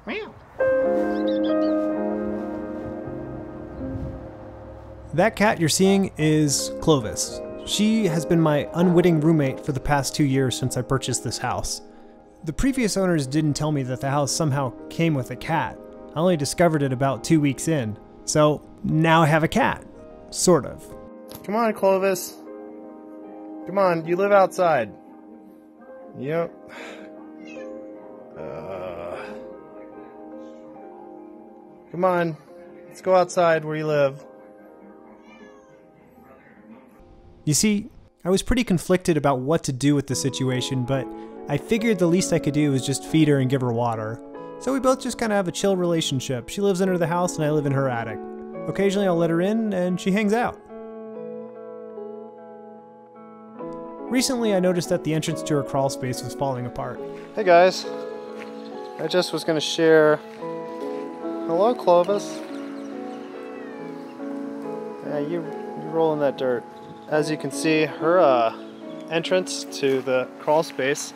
Meow. That cat you're seeing is Clovis. She has been my unwitting roommate for the past 2 years since I purchased this house. The previous owners didn't tell me that the house somehow came with a cat. I only discovered it about 2 weeks in. So now I have a cat. Sort of. Come on, Clovis. Come on, you live outside. Yep. Come on, let's go outside where you live. You see, I was pretty conflicted about what to do with the situation, but I figured the least I could do was just feed her and give her water. So we both just kind of have a chill relationship. She lives under the house and I live in her attic. Occasionally I'll let her in and she hangs out. Recently I noticed that the entrance to her crawl space was falling apart. Hey guys, I just was gonna share. Hello, Clovis. Yeah, you roll in that dirt. As you can see, her entrance to the crawl space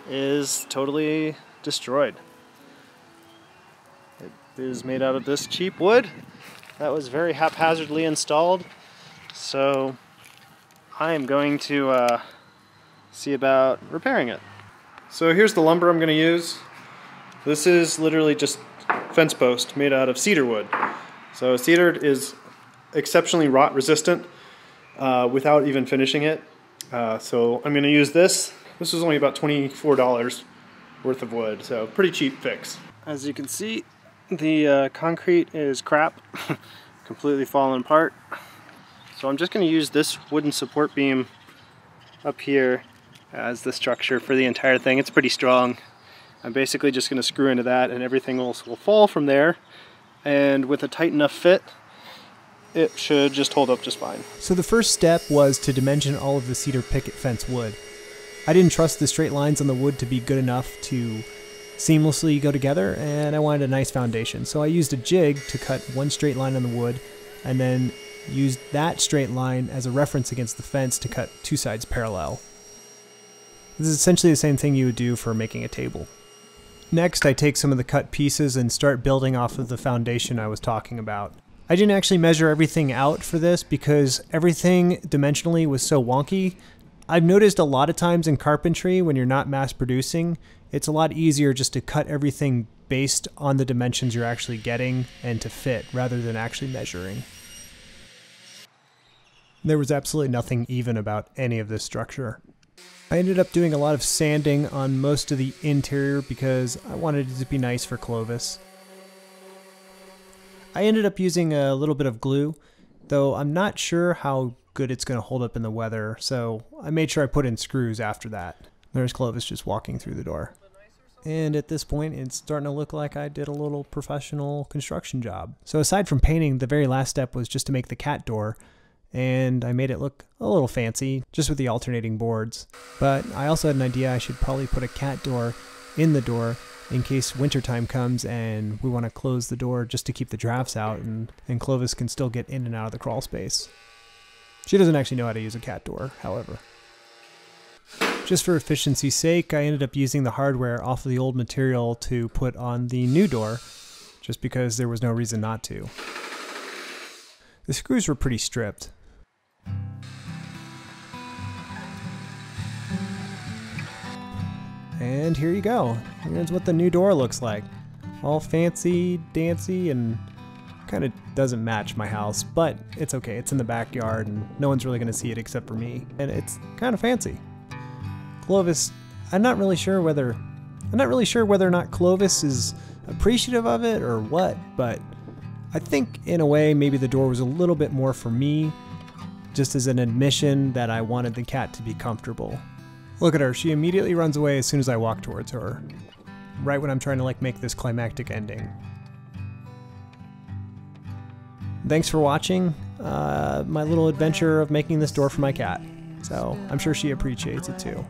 is totally destroyed. It is made out of this cheap wood that was very haphazardly installed. So I am going to see about repairing it. So here's the lumber I'm going to use. This is literally just fence post made out of cedar wood. So cedar is exceptionally rot resistant without even finishing it. So I'm going to use this. This was only about $24 worth of wood, so pretty cheap fix. As you can see, the concrete is crap, completely fallen apart. So I'm just going to use this wooden support beam up here as the structure for the entire thing. It's pretty strong. I'm basically just going to screw into that and everything will fall from there. And with a tight enough fit, it should just hold up just fine. So the first step was to dimension all of the cedar picket fence wood. I didn't trust the straight lines on the wood to be good enough to seamlessly go together, and I wanted a nice foundation. So I used a jig to cut one straight line on the wood, and then used that straight line as a reference against the fence to cut two sides parallel. This is essentially the same thing you would do for making a table. Next, I take some of the cut pieces and start building off of the foundation I was talking about. I didn't actually measure everything out for this because everything dimensionally was so wonky. I've noticed a lot of times in carpentry when you're not mass producing, it's a lot easier just to cut everything based on the dimensions you're actually getting and to fit rather than actually measuring. There was absolutely nothing even about any of this structure. I ended up doing a lot of sanding on most of the interior because I wanted it to be nice for Clovis. I ended up using a little bit of glue, though I'm not sure how good it's going to hold up in the weather, so I made sure I put in screws after that. There's Clovis just walking through the door. And at this point, it's starting to look like I did a little professional construction job. So aside from painting, the very last step was just to make the cat door, and I made it look a little fancy, just with the alternating boards. But I also had an idea I should probably put a cat door in the door in case wintertime comes and we want to close the door just to keep the drafts out and Clovis can still get in and out of the crawl space. She doesn't actually know how to use a cat door, however. Just for efficiency's sake, I ended up using the hardware off of the old material to put on the new door, just because there was no reason not to. The screws were pretty stripped. And here you go. Here's what the new door looks like. All fancy, dancy, and kind of doesn't match my house, but it's okay. It's in the backyard and no one's really going to see it except for me. And it's kind of fancy. Clovis, I'm not really sure whether or not Clovis is appreciative of it or what, but I think in a way maybe the door was a little bit more for me, just as an admission that I wanted the cat to be comfortable. Look at her, she immediately runs away as soon as I walk towards her. Right when I'm trying to make this climactic ending. Thanks for watching my little adventure of making this door for my cat. So I'm sure she appreciates it too.